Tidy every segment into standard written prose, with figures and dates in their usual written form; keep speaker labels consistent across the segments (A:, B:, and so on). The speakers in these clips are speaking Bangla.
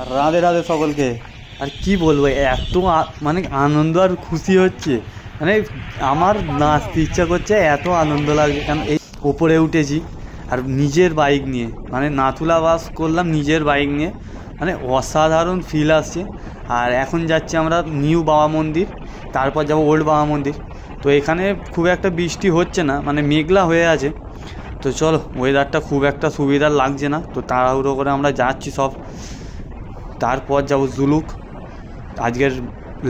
A: রাধে রাধে সকলকে। আর কি বলবো, এত মানে আনন্দ আর খুশি হচ্ছে, মানে আমার নাচতে ইচ্ছা করছে, এত আনন্দ লাগছে। কারণ এই ওপরে উঠেছি আর নিজের বাইক নিয়ে, মানে নাথুলা বাস করলাম নিজের বাইক নিয়ে, মানে অসাধারণ ফিল আসছে। আর এখন যাচ্ছি আমরা নিউ বাবা মন্দির, তারপর যাবো ওল্ড বাবা মন্দির। তো এখানে খুব একটা বৃষ্টি হচ্ছে না, মানে মেঘলা হয়ে আছে। তো চলো, ওয়েদারটা খুব একটা সুবিধার লাগছে না, তো তাড়াহুড়ো করে আমরা যাচ্ছি সব। তারপর যাবো জুলুক, আজকের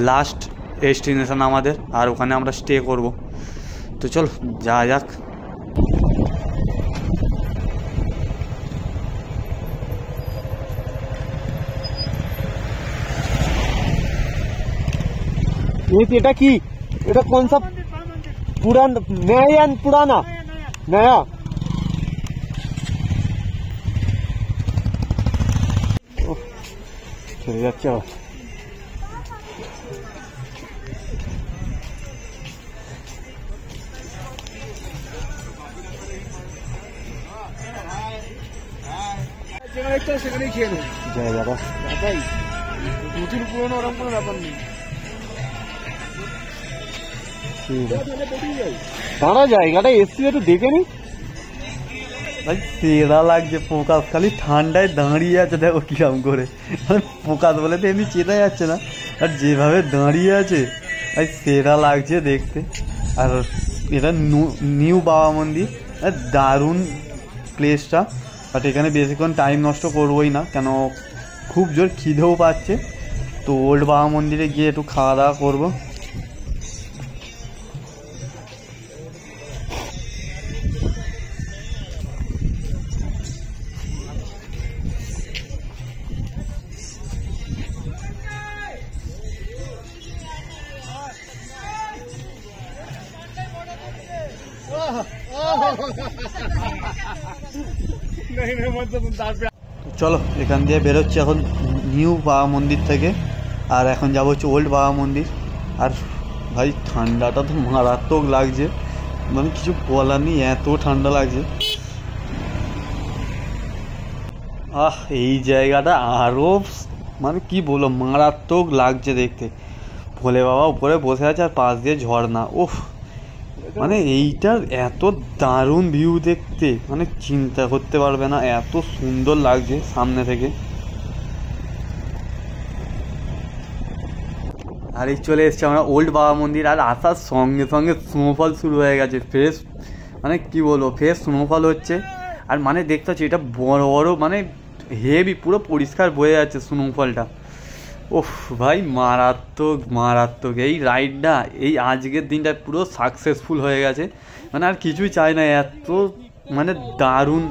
A: লাস্ট ডেস্টিনেশন আমাদের, আর ওখানে আমরা স্টে করব। তো চলো যাওয়া যাক।
B: এটা কি, এটা কোন সব পুরান নয়া পুরানা নয়া? চলে যাচ্ছে সেখানেই খেয়ে নেব। জায়গাটা নতুন পুরোনো ওরকম কোনো ব্যাপার নেই, দাঁড়া জায়গাটা এসছি একটু দেখে নি।
A: ভাই সেরা লাগছে, ফোকাস খালি ঠান্ডায় দাঁড়িয়ে আছে, দেখো কিরম করে, ফোকাস বলে তো এমনি চেনা যাচ্ছে না, আর যেভাবে দাঁড়িয়ে আছে ভাই সেরা লাগছে দেখতে। আর এটা নিউ বাবা মন্দির, দারুণ প্লেসটা। বাট এখানে বেশিক্ষণ টাইম নষ্ট করবোই না, কেন খুব জোর খিদেও পাচ্ছে। তো ওল্ড বাবা মন্দিরে গিয়ে একটু খাওয়া দাওয়া করবো। চলো এখান দিয়ে বেরোচ্ছি এখন নিউ বাবা মন্দির থেকে, আর এখন যাবো হচ্ছে ওল্ড বাবা মন্দির। আর ভাই ঠান্ডাটা তো মারাত্মক লাগছে, মানে কিছু বলার নেই, এত ঠান্ডা লাগছে। এই জায়গাটা আরও মানে কি বলবো, মারাত্মক লাগছে দেখতে। ভোলে বাবা উপরে বসে আছে আর পাশ দিয়ে ঝর্ণা, ওফ মানে এইটার এত দারুণ ভিউ দেখতে, মানে চিন্তা করতে পারবে না, এত সুন্দর লাগছে সামনে থেকে। আর এই চলে এসছে আমরা ওল্ড বাবা মন্দির, আর আসার সঙ্গে সঙ্গে স্নোফল শুরু হয়ে গেছে, ফ্রেশ মানে কি বলবো, ফ্রেশ স্নোফল হচ্ছে। আর মানে দেখতে পাচ্ছি এটা বড় বড় মানে হেভি, পুরো পরিষ্কার বয়ে যাচ্ছে স্নোফলটা। ওফ ভাই মারাত্মক মারাত্মক এই রাইডটা, এই আজকের দিনটা পুরো সাকসেসফুল হয়ে গেছে, মানে আর কিছুই চাই না, এত মানে দারুণ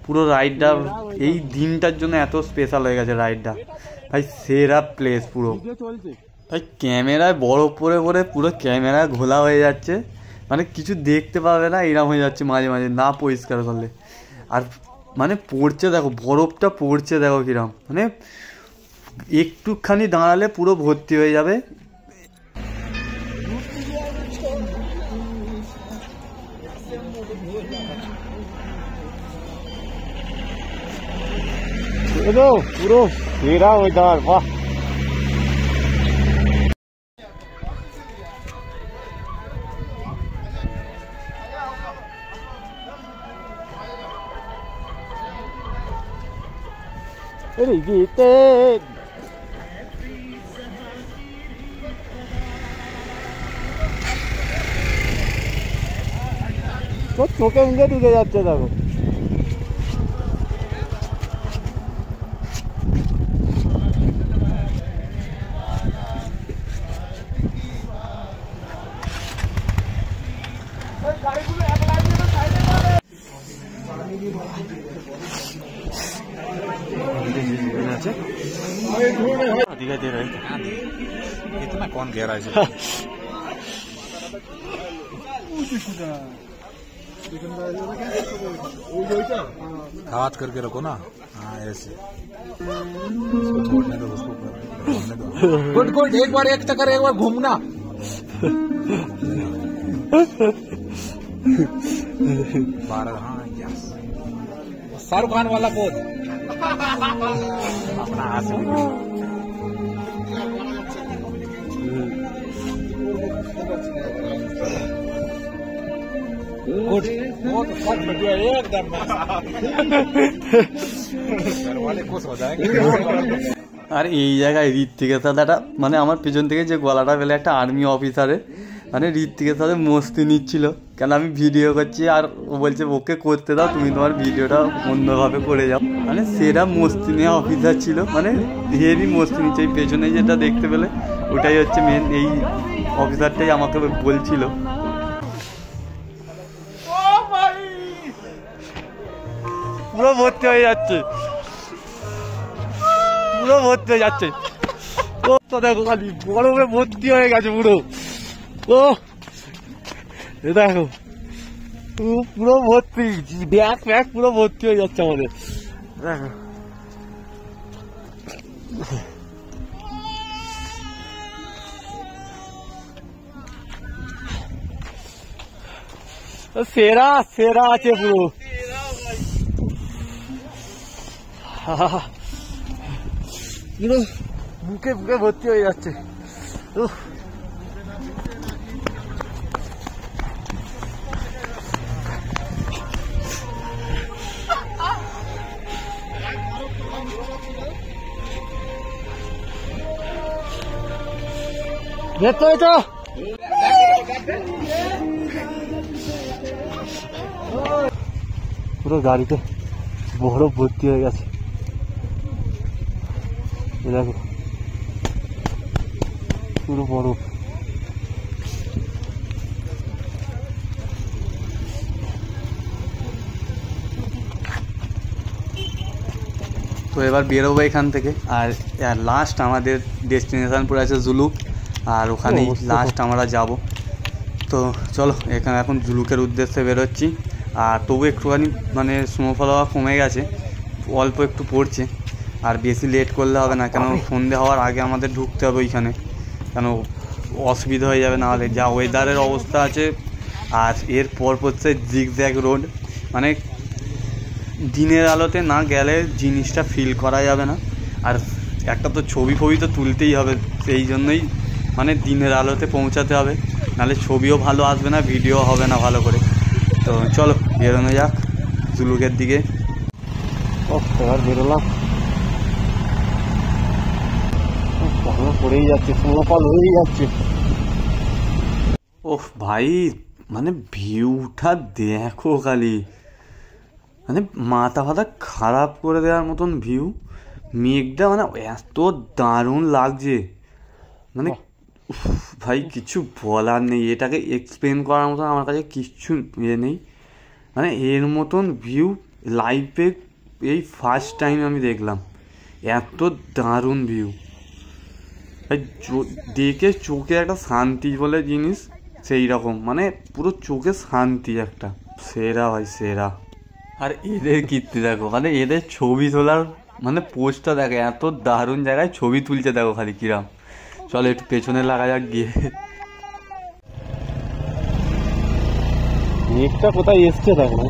A: পুরো রাইডটা, এই দিনটার জন্য এত স্পেশাল হয়ে গেছে রাইডটা ভাই, সেরা প্লেস পুরো। ভাই ক্যামেরায় বরফ পরে পরে পুরো ক্যামেরা ঘোলা হয়ে যাচ্ছে, মানে কিছু দেখতে পাবে না এরকম হয়ে যাচ্ছে মাঝে মাঝে না পরিষ্কার করলে। আর মানে পড়ছে দেখো, বরফটা পড়ছে দেখো কিরম, মানে একটুখানি দাঁড়ালে পুরো ভর্তি হয়ে যাবে।
B: পুরো সেরা ওয়েদার, বাহ। গীতে চোখে মুখে ঢুকে যাচ্ছে দেখো।
A: दिखाई दे रहा है
C: इतना कौन कह रहा है? हाथ करके रखो ना, हाँ ऐसे छोड़ने दो, उसको घूमने दो। गुड गुड, एक बार एक चक्कर, एक बार घूमना। हाँ, शाहरुख खान वाला पोज। अपना असली गुड बहुत बहुत बढ़िया एकदम घर वाले खुश हो जाएंगे।
A: আর এই জায়গায় ঋত্বিকের সাথে একটা মানে আমার পেছন থেকে যে গলাটা পেলে একটা আর্মি অফিসারে মানে ঋত্বিকের সাথে মস্তি নিচ্ছিল, কেন আমি ভিডিও করছি আর ও বলছে ওকে করতে দাও, তুমি তোমার ভিডিওটা অন্যভাবে করে যাও। মানে সেরা মস্তি নেওয়া অফিসার ছিল, মানে হেভি মস্তি নিচ্ছে। এই পেছনে যেটা দেখতে পেলে ওটাই হচ্ছে মেন, এই অফিসারটাই আমাকে বলছিল। পুরো ভর্তি হয়ে যাচ্ছে, পুরো ভর্তি হয়ে যাচ্ছে। ও তো দেখো খালি বরফে ভর্তি হয়ে গেছে পুরো। ও দেখো পুরো ভর্তি, ব্যাগ ব্যাগ পুরো ভর্তি হয়ে যাচ্ছে আমাদের। দেখো সেরা সেরা আছে পুরো। পুরো বুকে বুকে ভর্তি হয়ে যাচ্ছে। দেখো এটা পুরো গাড়িতে বরফ ভর্তি হয়ে গেছে। দেখো পুরো বরফ। তো এবার বেরোবো এখান থেকে, আর লাস্ট আমাদের ডেস্টিনেশন পুরো আছে জুলুক, আর ওখানেই লাস্ট আমরা যাব। তো চলো এখানে এখন জুলুকের উদ্দেশ্যে বেরোচ্ছি। আর তবু একটুখানি মানে স্নোফল হওয়া কমে গেছে, অল্প একটু পড়ছে, আর বেশি লেট করলে হবে না, কেন সন্ধে হওয়ার আগে আমাদের ঢুকতে হবে ওইখানে, কেন অসুবিধা হয়ে যাবে না হলে যা ওয়েদারের অবস্থা আছে। আর এর পর হচ্ছে জিগজ্যাগ রোড, মানে দিনের আলোতে না গেলে জিনিসটা ফিল করা যাবে না। আর একটা তো ছবি ফবি তো তুলতেই হবে, সেই জন্যই মানে দিনের আলোতে পৌঁছাতে হবে, নাহলে ছবিও ভালো আসবে না, ভিডিও হবে না ভালো করে। তো চলো বেরোনো যাক জুলুকের দিকে। এবার বেরোলাম, ভালো পড়েই যাচ্ছে, স্নোফল হয়েই যাচ্ছে। ওহ ভাই মানে ভিউটা দেখো খালি, মানে মাথা ফাথা খারাপ করে দেওয়ার মতন ভিউ। মেঘটা মানে এত দারুণ লাগছে, মানে ভাই কিছু বলার নেই, এটাকে এক্সপ্লেন করার মতন আমার কাছে কিচ্ছু নেই। মানে এর মতন ভিউ লাইফে এই ফার্স্ট টাইম আমি দেখলাম, এত দারুণ ভিউ। দেখে চোখে একটা শান্তি বলে জিনিস সেই রকম, মানে পুরো চোখে শান্তি একটা, সেরা ভাই সেরা। আর এদের কীর্তি দেখো, মানে এদের ছবি তোলার মানে পোস্টটা দেখো, এত দারুণ জায়গায় ছবি তুলছে দেখো খালি কিরাম। চলো একটু পেছনে লাগা যাক গিয়ে। মেঘটা কোথায় এসছে দেখো,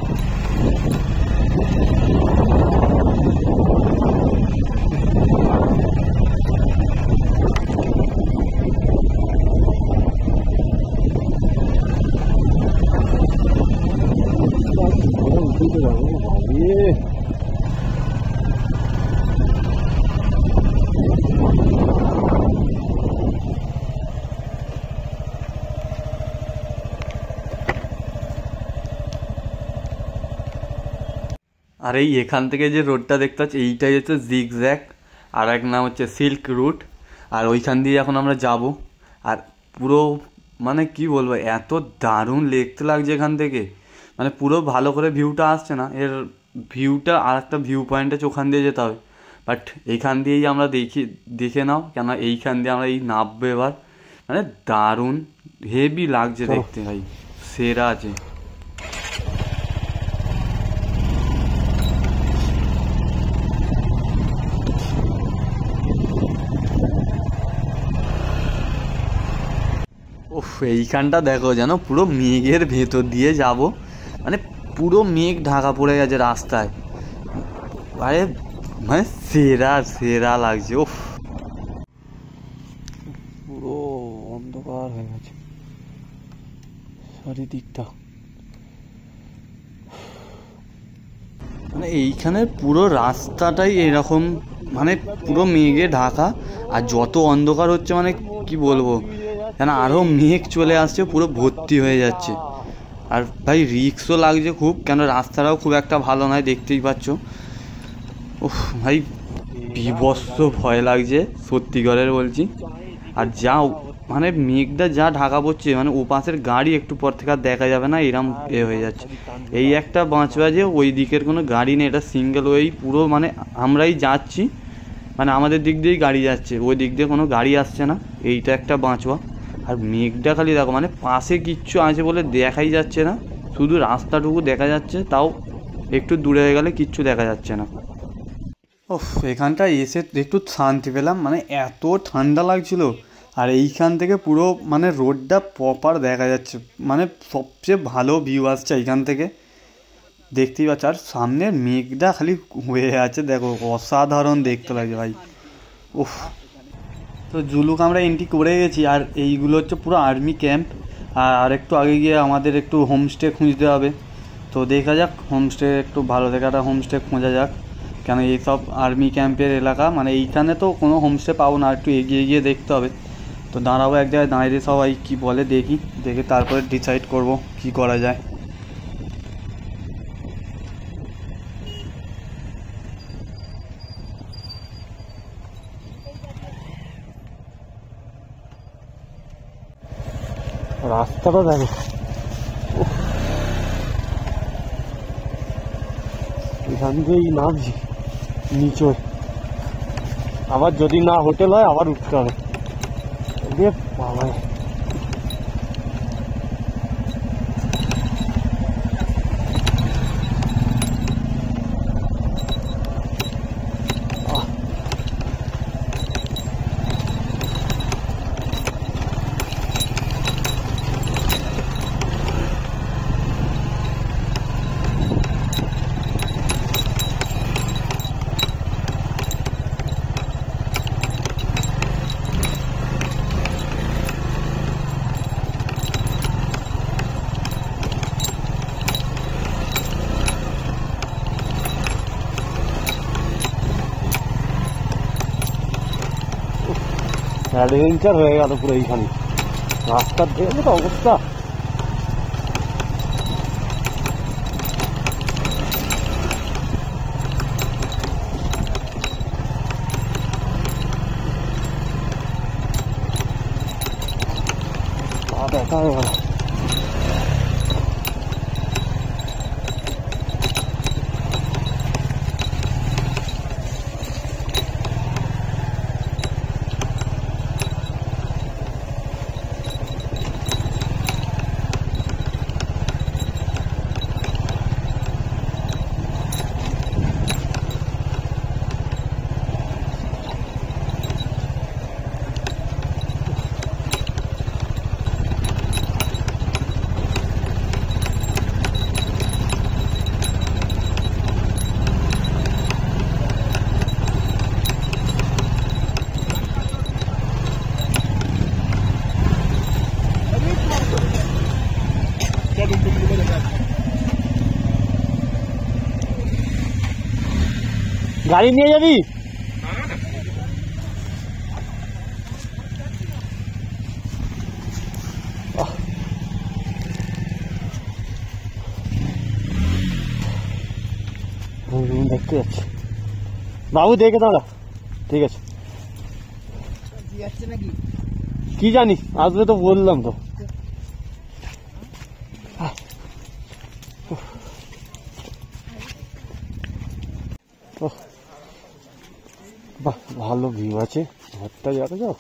A: আর এই এখান থেকে যে রোডটা দেখতে পাচ্ছি এইটাই হচ্ছে জিগজ্যাগ, আর এক নাম হচ্ছে সিল্ক রুট। আর ওইখান দিয়ে এখন আমরা যাব। আর পুরো মানে কি বলবো, এত দারুণ দেখতে লাগছে এখান থেকে, মানে পুরো ভালো করে ভিউটা আসছে না, এর ভিউটা আর একটা ভিউ পয়েন্ট আছে, ওখান দিয়ে যেতে হবে। বাট এইখান দিয়েই আমরা দেখে নাও, কেন এইখান দিয়ে আমরা এই নামবো এবার। মানে দারুণ হেভি লাগছে দেখতে ভাই, সেরা আছে। ওফ এইখানটা দেখো, যেন পুরো মেঘের ভেতর দিয়ে যাব, মানে পুরো মেঘ ঢাকা পড়ে গেছে রাস্তায়। আরে মানে সেরা সেরা লাগছে। ওফ, পুরো অন্ধকার হয়ে গেছে চারিদিকটা। মানে এইখানে পুরো রাস্তাটাই এরকম, মানে পুরো মেঘে ঢাকা, আর যত অন্ধকার হচ্ছে মানে কি বলবো, যেন আরও মেঘ চলে আসছে, পুরো ভর্তি হয়ে যাচ্ছে। আর ভাই রিক্সও লাগছে খুব, কেন রাস্তাটাও খুব একটা ভালো নয়, দেখতেই পাচ্ছ। ওহ ভাই বিভৎস ভয় লাগছে সত্যিকারের বলছি। আর যা মানে মেঘটা যা ঢাকা পড়ছে, মানে ও পাশের গাড়ি একটু পর থেকে আর দেখা যাবে না, এরম হয়ে যাচ্ছে। এই একটা বাঁচবা যে ওই দিকের কোনো গাড়ি নেই, এটা সিঙ্গেল ওয়েই পুরো, মানে আমরাই যাচ্ছি, মানে আমাদের দিক দিয়েই গাড়ি যাচ্ছে, ওই দিক দিয়ে কোনো গাড়ি আসছে না, এইটা একটা বাঁচবা। আর মেঘটা খালি দেখো, মানে পাশে কিচ্ছু আছে বলে দেখাই যাচ্ছে না, শুধু রাস্তাটুকু দেখা যাচ্ছে, তাও একটু দূরে হয়ে গেলে কিচ্ছু দেখা যাচ্ছে না। ওফ, এখানটা এসে একটু শান্তি পেলাম, মানে এত ঠান্ডা লাগছিল। আর এইখান থেকে পুরো মানে রোডটা প্রপার দেখা যাচ্ছে, মানে সবচেয়ে ভালো ভিউ আসছে এইখান থেকে, দেখতেই পাচ্ছ। আর সামনের মেঘটা খালি হয়ে আছে দেখো, অসাধারণ দেখতে লাগছে ভাই। উফ, তো জুলুক আমরা এন্ট্রি করে গেছি, আর এইগুলো হচ্ছে পুরো আর্মি ক্যাম্প। আর একটু আগে গিয়ে আমাদের একটু হোমস্টে খুঁজতে হবে, তো দেখা যাক হোমস্টে একটু ভালো দেখাটা হোমস্টে খোঁজা যাক, কেন এইসব আর্মি ক্যাম্পের এলাকা, মানে এইখানে তো কোনো হোমস্টে পাবো না, একটু এগিয়ে গিয়ে দেখতে হবে। তো দাঁড়াবো এক জায়গায়, দাঁড়িয়ে সবাই কী বলে দেখি, দেখে তারপরে ডিসাইড করব কি করা যায়।
B: রাস্তাটা দেখো, এখান দিয়েই নামছি নিচে, আবার যদি না হোটেল হয় আবার উঠতে হবে। বাবা অ্যাডভেঞ্চার হয়ে গেল পুরো এইখানে, রাস্তার দেখে তো অবস্থা। দেখা হয়ে গেল। গাড়ি নিয়ে যাবি? দেখতে যাচ্ছি বাবু, দেখে দাঁড়া, ঠিক আছে। কি জানিস, আসবে তো বললাম তো। বাহ, ভালো ভিউ আছে, ঘরটা যাবে যাও।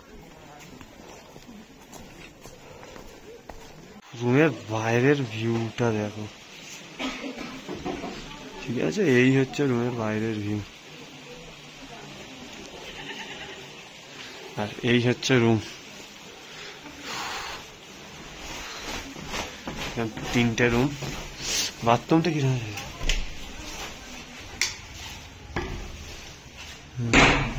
A: রুমের বাইরের ভিউটা দেখো, ঠিক আছে, এই হচ্ছে রুমের বাইরের ভিউ, আর এই হচ্ছে রুম। তিনটে রুম, বাথরুমটা কিরকম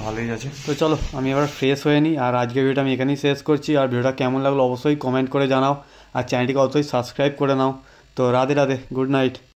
A: ভালোই আছে। তো চলো আমি এবার ফ্রেশ হয়ে নিই, আর আজকের ভিডিওটা আমি এখানেই শেষ করছি। আর ভিডিওটা কেমন লাগলো অবশ্যই কমেন্ট করে জানাও, আর চ্যানেলটিকে অবশ্যই সাবস্ক্রাইব করে নাও। তো রাধে রাধে, গুড নাইট।